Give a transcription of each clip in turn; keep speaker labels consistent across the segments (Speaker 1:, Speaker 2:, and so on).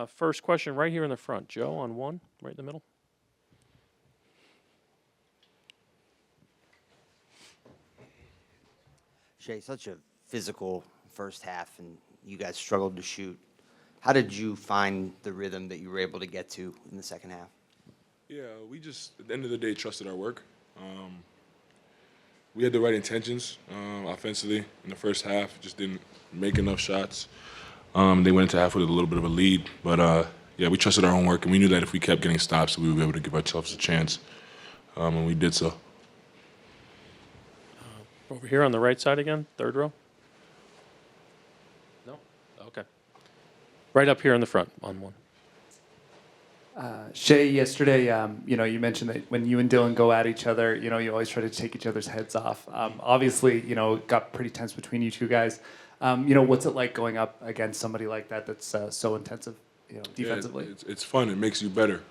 Speaker 1: First question right here in the front. Joe on one, right in the middle.
Speaker 2: Shai, such a physical first half, and you guys struggled to shoot. How did you find the rhythm that you were able to get to in the second half?
Speaker 3: Yeah, we just at the end of the day trusted our work. We had the right intentions offensively in the first half. Just didn't make enough shots. They went into half with a little bit of a lead, but yeah, we trusted our own work, and we knew that if we kept getting stops, we would be able to give ourselves a chance, and we did so.
Speaker 1: Over here on the right side again, third row. No? Okay. Right up here in the front on one.
Speaker 4: Shai, yesterday, you mentioned that when you and Dylan go at each other, you always try to take each other's heads off. Obviously, it got pretty tense between you two guys. What's it like going up against somebody like that that's so intensive, defensively?
Speaker 3: Yeah, it's fun. It makes you better.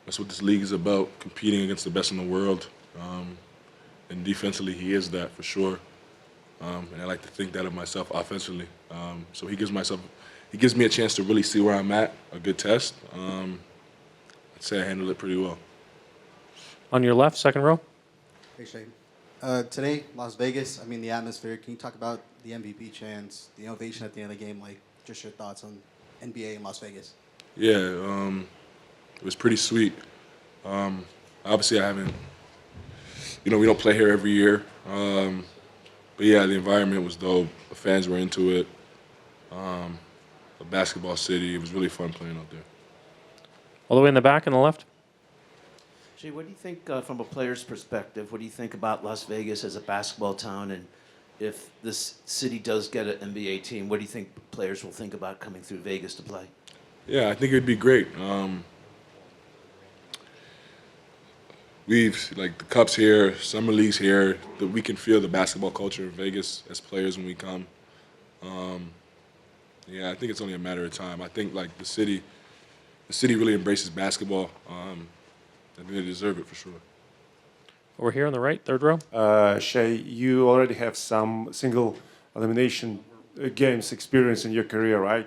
Speaker 3: That's what this league is about, competing against the best in the world. And defensively, he is that for sure. And I like to think that of myself offensively. So he gives me a chance to really see where I'm at, a good test. I'd say I handled it pretty well.
Speaker 1: On your left, second row.
Speaker 5: Hey, Shane. Today, Las Vegas, the atmosphere. Can you talk about the MVP chants, the ovation at the end of the game, just your thoughts on NBA in Las Vegas?
Speaker 3: Yeah, it was pretty sweet. Obviously, I haven't, we don't play here every year. But yeah, the environment was dope. The fans were into it. A basketball city. It was really fun playing out there.
Speaker 1: All the way in the back on the left.
Speaker 6: Shai, what do you think from a player's perspective? What do you think about Las Vegas as a basketball town? And if this city does get an NBA team, what do you think players will think about coming through Vegas to play?
Speaker 3: Yeah, I think it'd be great. We've the Cup's here, Summer League's here. That we can feel the basketball culture in Vegas as players when we come. Yeah, I think it's only a matter of time. I think the city really embraces basketball. I think they deserve it for sure.
Speaker 1: Over here on the right, third row.
Speaker 7: Shai, you already have some single elimination games experience in your career, right?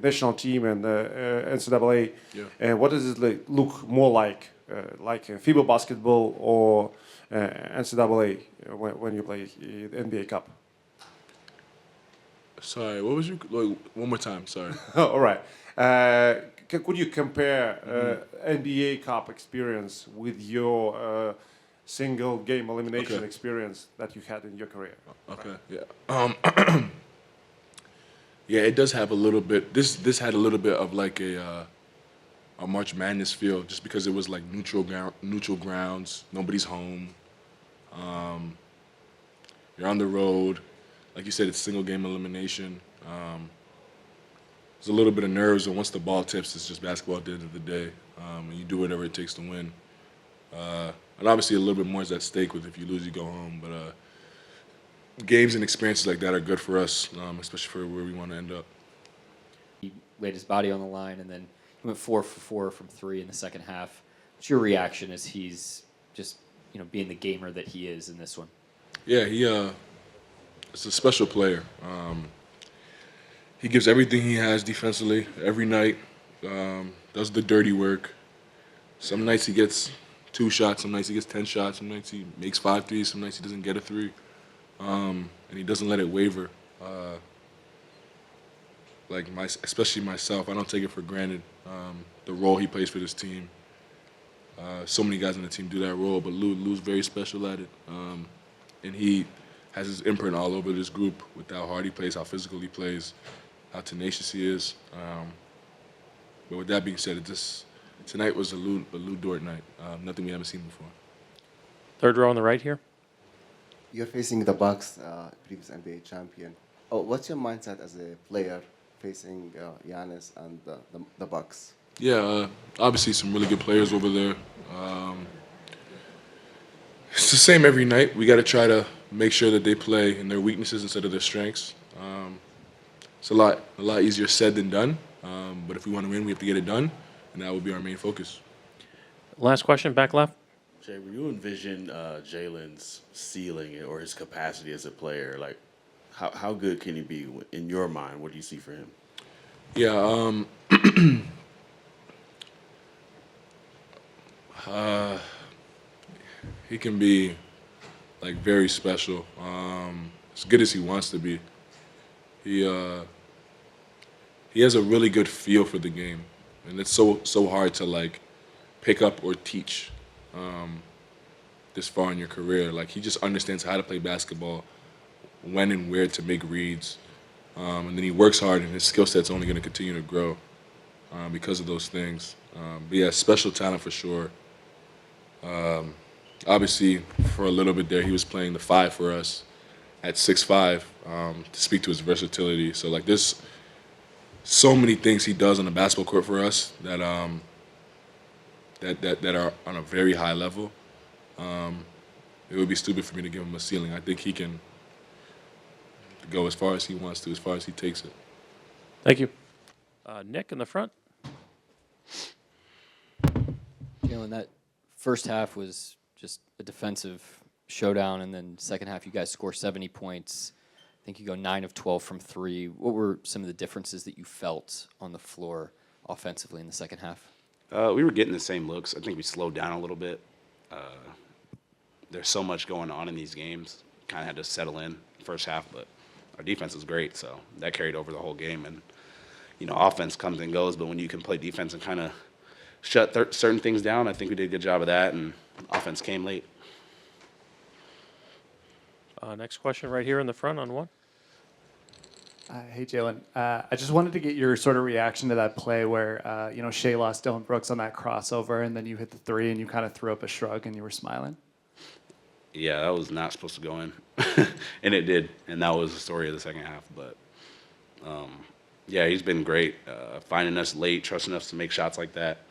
Speaker 7: National team and NCAA.
Speaker 3: Yeah.
Speaker 7: And what does it look more like FIBA basketball or NCAA when you play the NBA Cup?
Speaker 3: Sorry, what was you? One more time. Sorry.
Speaker 7: All right. Could you compare NBA Cup experience with your single game elimination experience that you had in your career?
Speaker 3: Okay. Yeah. Yeah, it does have a little bit. This had a little bit of a March Madness feel, just because it was neutral grounds. Nobody's home. You're on the road. Like you said, it's single game elimination. There's a little bit of nerves, and once the ball tips, it's just basketball at the end of the day, and you do whatever it takes to win. And obviously, a little bit more is at stake with if you lose, you go home. But games and experiences like that are good for us, especially for where we want to end up.
Speaker 8: He laid his body on the line, and then he went 4 for 4 from 3 in the second half. What's your reaction as he's just being the gamer that he is in this one?
Speaker 3: Yeah, it's a special player. He gives everything he has defensively every night. Does the dirty work. Some nights he gets 2 shots. Some nights he gets 10 shots. Some nights he makes 5 threes. Some nights he doesn't get a 3. And he doesn't let it waver. Especially myself, I don't take it for granted. The role he plays for this team. So many guys on the team do that role, but Lou's very special at it. And he has his imprint all over this group with how hard he plays, how physical he plays, how tenacious he is. But with that being said, tonight was a Lou Dort night. Nothing we haven't seen before.
Speaker 1: Third row on the right here.
Speaker 9: You're facing the Bucks, previous NBA champion. What's your mindset as a player facing Giannis and the Bucks?
Speaker 3: Yeah, obviously some really good players over there. It's the same every night. We got to try to make sure that they play in their weaknesses instead of their strengths. It's a lot easier said than done. But if we want to win, we have to get it done, and that will be our main focus.
Speaker 1: Last question, back left.
Speaker 10: Shai, when you envision Jalen's ceiling or his capacity as a player, how good can he be in your mind? What do you see for him?
Speaker 3: Yeah, he can be like very special. As good as he wants to be, he has a really good feel for the game, and it's so hard to like pick up or teach this far in your career. Like he just understands how to play basketball, when and where to make reads, and then he works hard, and his skill set's only going to continue to grow because of those things. But yeah, special talent for sure. Obviously, for a little bit there, he was playing the 5 for us at 6'5", to speak to his versatility. So like there's so many things he does on the basketball court for us that that are on a very high level. It would be stupid for me to give him a ceiling. I think he can go as far as he wants to, as far as he takes it.
Speaker 1: Thank you. Nick in the front.
Speaker 8: Jalen, that first half was just a defensive showdown, and then second half you guys score 70 points. I think you go 9 of 12 from 3. What were some of the differences that you felt on the floor offensively in the second half?
Speaker 11: We were getting the same looks. I think we slowed down a little bit. There's so much going on in these games. Kind of had to settle in first half, but our defense was great, so that carried over the whole game. And, you know, offense comes and goes, but when you can play defense and kind of shut certain things down, I think we did a good job of that, and offense came late.
Speaker 1: Next question right here in the front on 1.
Speaker 4: Hey, Jalen. I just wanted to get your sort of reaction to that play where, Shai lost Dylan Brooks on that crossover, and then you hit the 3, and you kind of threw up a shrug, and you were smiling.
Speaker 11: Yeah, that was not supposed to go in, and it did, and that was the story of the second half. But, yeah, he's been great, finding us late, trusting us to make shots like that.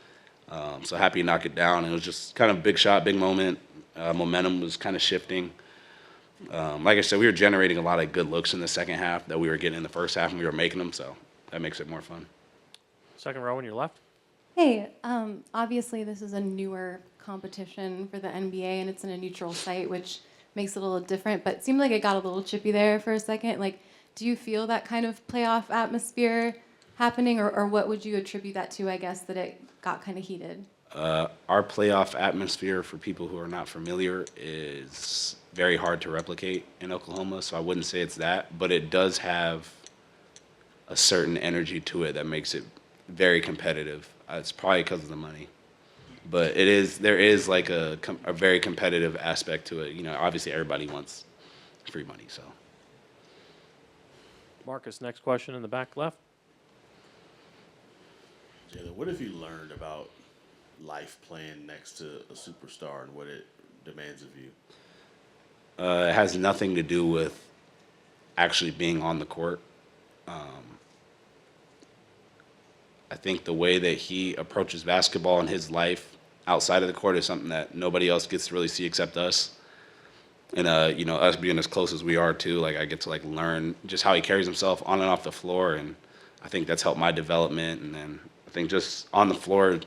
Speaker 11: So happy to knock it down. It was just kind of a big shot, big moment. Momentum was kind of shifting. Like I said, we were generating a lot of good looks in the second half that we were getting in the first half, and we were making them, so that makes it more fun.
Speaker 1: Second row on your left.
Speaker 12: Hey, obviously this is a newer competition for the NBA, and it's in a neutral site, which makes it a little different, but it seemed like it got a little chippy there for a second. Like, do you feel that kind of playoff atmosphere happening, or what would you attribute that to, I guess, that it got kind of heated?
Speaker 11: Our playoff atmosphere, for people who are not familiar, is very hard to replicate in Oklahoma, so I wouldn't say it's that, but it does have a certain energy to it that makes it very competitive. It's probably because of the money, but there is like a very competitive aspect to it. You know, obviously everybody wants free money, so.
Speaker 1: Marcus, next question in the back left.
Speaker 10: Jalen, what have you learned about life playing next to a superstar and what it demands of you?
Speaker 11: It has nothing to do with actually being on the court. I think the way that he approaches basketball in his life outside of the court is something that nobody else gets to really see except us. And us being as close as we are too, like I get to like learn just how he carries himself on and off the floor, and I think that's helped my development. And then I think just on the floor,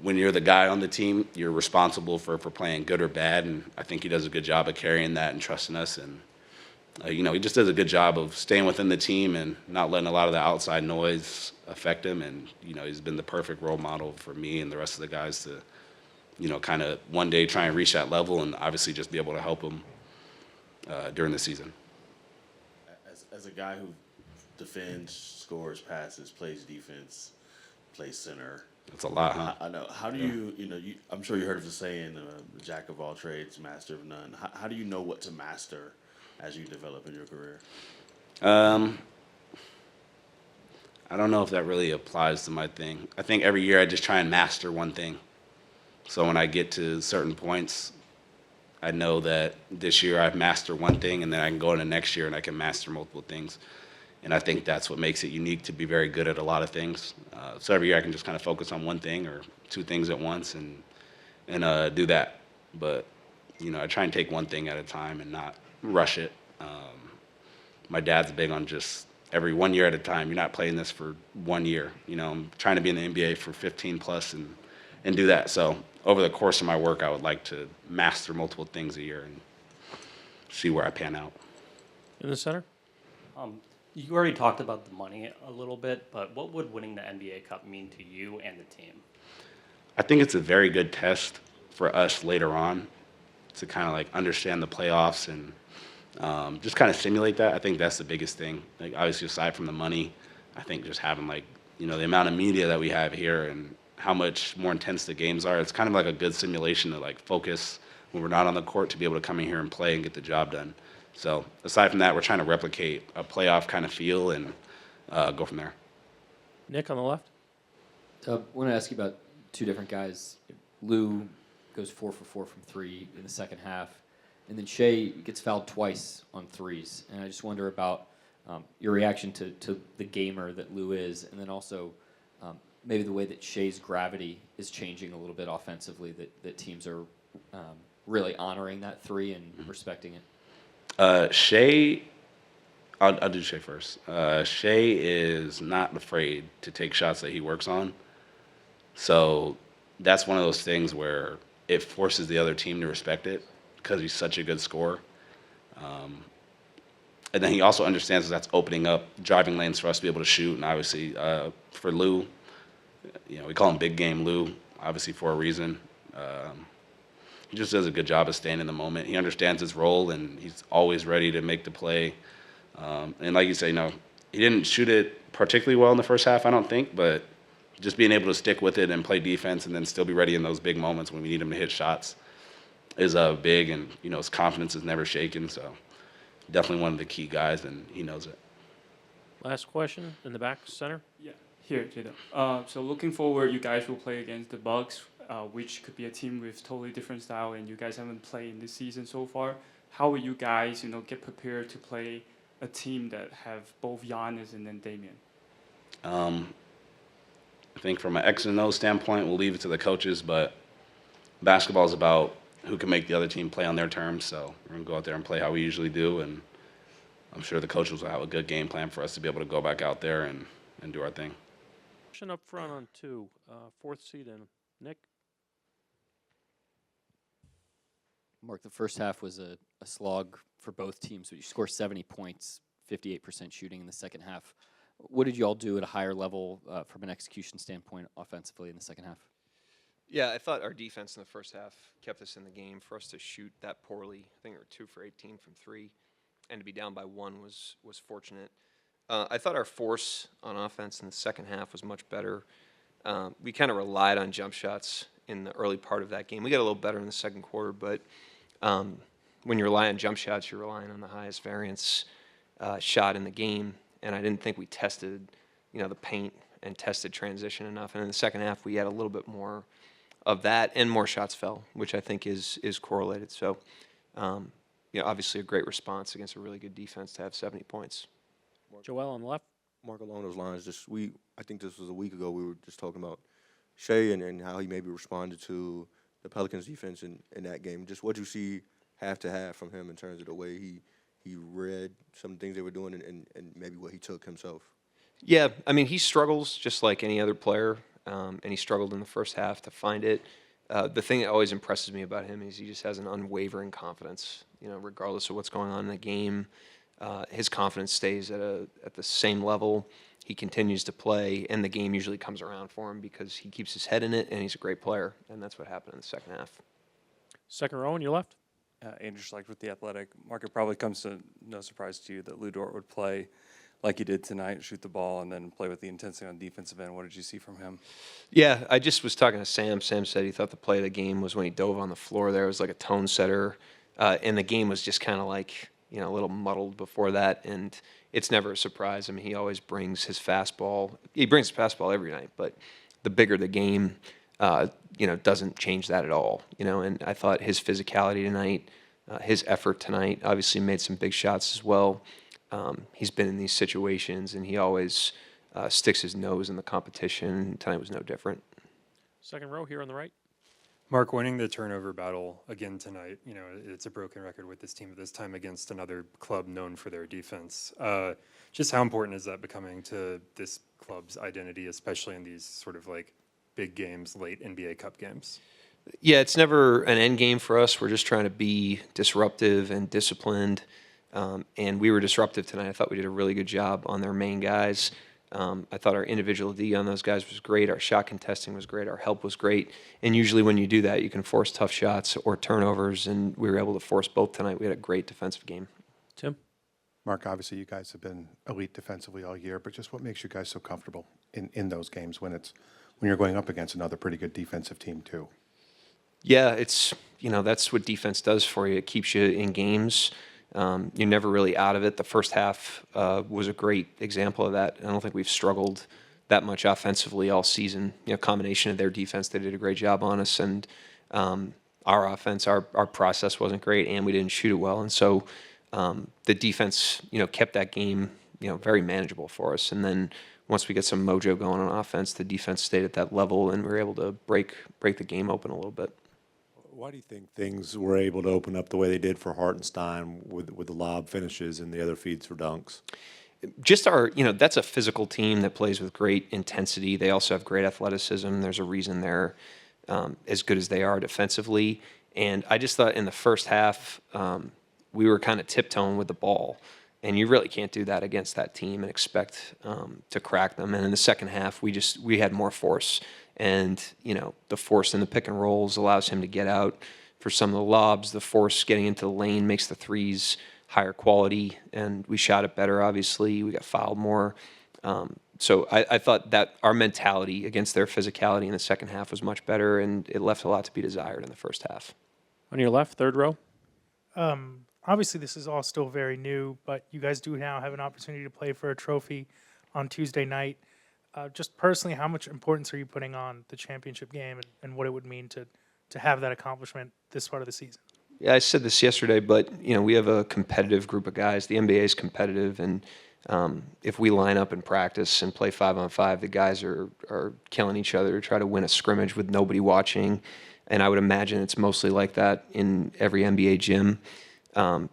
Speaker 11: when you're the guy on the team, you're responsible for playing good or bad, and I think he does a good job of carrying that and trusting us. And he just does a good job of staying within the team and not letting a lot of the outside noise affect him. And he's been the perfect role model for me and the rest of the guys to kind of one day try and reach that level, and obviously just be able to help them during the season.
Speaker 10: As a guy who defends, scores, passes, plays defense, plays center.
Speaker 11: It's a lot, huh?
Speaker 10: I know. How do you, I'm sure you heard of the saying, jack of all trades, master of none. How do you know what to master as you develop in your career?
Speaker 11: I don't know if that really applies to my thing. I think every year I just try and master one thing. So when I get to certain points, I know that this year I've mastered one thing, and then I can go into next year and I can master multiple things. And I think that's what makes it unique to be very good at a lot of things. So every year I can just kind of focus on one thing or two things at once and do that. But, I try and take one thing at a time and not rush it. My dad's big on just every 1 year at a time. You're not playing this for 1 year. I'm trying to be in the NBA for 15 plus and do that. So over the course of my work, I would like to master multiple things a year and see where I pan out.
Speaker 1: In the center.
Speaker 13: You already talked about the money a little bit, but what would winning the NBA Cup mean to you and the team?
Speaker 11: I think it's a very good test for us later on to kind of like understand the playoffs and just kind of simulate that. I think that's the biggest thing. Like obviously aside from the money, I think just having like, you know, the amount of media that we have here and how much more intense the games are, it's kind of like a good simulation to like focus when we're not on the court to be able to come in here and play and get the job done. So aside from that, we're trying to replicate a playoff kind of feel and go from there.
Speaker 1: Nick on the left.
Speaker 8: I want to ask you about two different guys. Lou goes 4 for 4 from 3 in the second half, and then Shai gets fouled twice on threes. And I just wonder about your reaction to the gamer that Lou is, and then also maybe the way that Shai's gravity is changing a little bit offensively, that teams are really honoring that three and respecting it.
Speaker 11: Shai, I'll do Shai first. Shai is not afraid to take shots that he works on. So that's one of those things where it forces the other team to respect it because he's such a good scorer. And then he also understands that that's opening up driving lanes for us to be able to shoot. And obviously, for Lou, you know, we call him Big Game Lou, obviously for a reason. He just does a good job of staying in the moment. He understands his role, and he's always ready to make the play. And like you say, you know, he didn't shoot it particularly well in the first half, I don't think, but just being able to stick with it and play defense and then still be ready in those big moments when we need him to hit shots is big. And, you know, his confidence is never shaken. So definitely one of the key guys, and he knows it.
Speaker 1: Last question in the back center.
Speaker 14: Yeah, here, Jada. So looking forward, you guys will play against the Bucks, which could be a team with totally different style, and you guys haven't played in this season so far. How will you guys, get prepared to play a team that have both Giannis and then Damian?
Speaker 11: I think from an X and O standpoint, we'll leave it to the coaches, but basketball is about who can make the other team play on their terms. So we're going to go out there and play how we usually do, and I'm sure the coaches will have a good game plan for us to be able to go back out there and do our thing.
Speaker 1: Question up front on 2, fourth seed in. Nick?
Speaker 8: Mark, the first half was a slog for both teams, but you score 70 points, 58% shooting in the second half. What did you all do at a higher level from an execution standpoint offensively in the second half?
Speaker 15: Yeah, I thought our defense in the first half kept us in the game. For us to shoot that poorly, I think we were 2 for 18 from 3, and to be down by 1 was fortunate. I thought our force on offense in the second half was much better. We kind of relied on jump shots in the early part of that game. We got a little better in the second quarter, but when you rely on jump shots, you're relying on the highest variance shot in the game. And I didn't think we tested, the paint and tested transition enough. And in the second half, we had a little bit more of that, and more shots fell, which I think is correlated. So, obviously a great response against a really good defense to have 70 points.
Speaker 1: Joel on the left.
Speaker 16: Mark, along those lines, I think this was a week ago, we were just talking about Shai and how he maybe responded to the Pelicans defense in that game. Just what you see half to half from him in terms of the way he read some things they were doing and maybe what he took himself.
Speaker 15: Yeah, I mean, he struggles just like any other player, and he struggled in the first half to find it. The thing that always impresses me about him is he just has an unwavering confidence, regardless of what's going on in the game. His confidence stays at the same level. He continues to play, and the game usually comes around for him because he keeps his head in it, and he's a great player, and that's what happened in the second half.
Speaker 1: Second row on your left.
Speaker 17: Andrew Schlecht with The Athletic. Mark, it probably comes to no surprise to you that Lou Dort would play like he did tonight, shoot the ball, and then play with the intensity on defensive end. What did you see from him?
Speaker 15: Yeah, I just was talking to Sam. Sam said he thought the play of the game was when he dove on the floor there. It was like a tone setter, and the game was just kind of like, a little muddled before that, and it's never a surprise. I mean, he always brings his fastball. He brings his fastball every night, but the bigger the game, doesn't change that at all. And I thought his physicality tonight, his effort tonight, obviously made some big shots as well. He's been in these situations, and he always sticks his nose in the competition. Tonight was no different.
Speaker 1: Second row here on the right.
Speaker 17: Mark, winning the turnover battle again tonight, it's a broken record with this team at this time against another club known for their defense. Just how important is that becoming to this club's identity, especially in these sort of like big games, late NBA Cup games?
Speaker 15: Yeah, it's never an end game for us. We're just trying to be disruptive and disciplined. And we were disruptive tonight. I thought we did a really good job on their main guys. I thought our individual D on those guys was great. Our shot contesting was great. Our help was great. And usually when you do that, you can force tough shots or turnovers, and we were able to force both tonight. We had a great defensive game.
Speaker 1: Tim?
Speaker 18: Mark, obviously you guys have been elite defensively all year, but just what makes you guys so comfortable in those games when you're going up against another pretty good defensive team too?
Speaker 15: Yeah, it's, that's what defense does for you. It keeps you in games. You're never really out of it. The first half was a great example of that. I don't think we've struggled that much offensively all season. Combination of their defense, they did a great job on us, and our offense, our process wasn't great, and we didn't shoot it well. And so the defense, kept that game, very manageable for us. And then once we get some mojo going on offense, the defense stayed at that level, and we were able to break the game open a little bit.
Speaker 19: Why do you think things were able to open up the way they did for Hartenstein with the lob finishes and the other feeds for dunks?
Speaker 15: Just that's a physical team that plays with great intensity. They also have great athleticism. There's a reason they're as good as they are defensively. And I just thought in the first half, we were kind of tiptoeing with the ball. And you really can't do that against that team and expect to crack them. And in the second half, we had more force. And, the force in the pick and rolls allows him to get out for some of the lobs. The force getting into the lane makes the threes higher quality. And we shot it better, obviously. We got fouled more. So I thought that our mentality against their physicality in the second half was much better, and it left a lot to be desired in the first half.
Speaker 1: On your left, third row?
Speaker 20: Obviously, this is all still very new, but you guys do now have an opportunity to play for a trophy on Tuesday night. Just personally, how much importance are you putting on the championship game and what it would mean to have that accomplishment this part of the season?
Speaker 15: Yeah, I said this yesterday, but we have a competitive group of guys. The NBA is competitive, and if we line up in practice and play 5-on-5, the guys are killing each other to try to win a scrimmage with nobody watching. And I would imagine it's mostly like that in every NBA gym.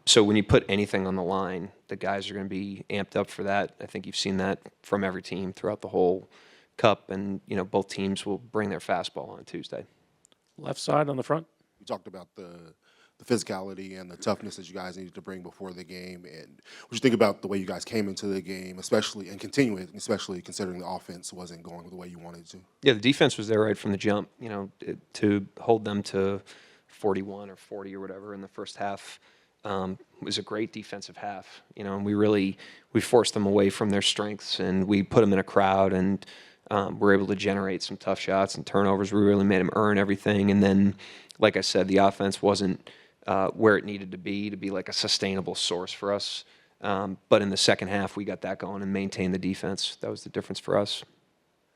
Speaker 15: So when you put anything on the line, the guys are going to be amped up for that. I think you've seen that from every team throughout the whole cup, and both teams will bring their fastball on Tuesday.
Speaker 1: Left side on the front.
Speaker 21: You talked about the physicality and the toughness that you guys needed to bring before the game, and what you think about the way you guys came into the game, especially and continuing, especially considering the offense wasn't going the way you wanted it to.
Speaker 15: Yeah, the defense was there right from the jump. To hold them to 41 or 40 or whatever in the first half. Was a great defensive half, and we forced them away from their strengths, and we put them in a crowd, and we're able to generate some tough shots and turnovers. We really made them earn everything, and then, like I said, the offense wasn't where it needed to be like a sustainable source for us. But in the second half, we got that going and maintained the defense. That was the difference for us.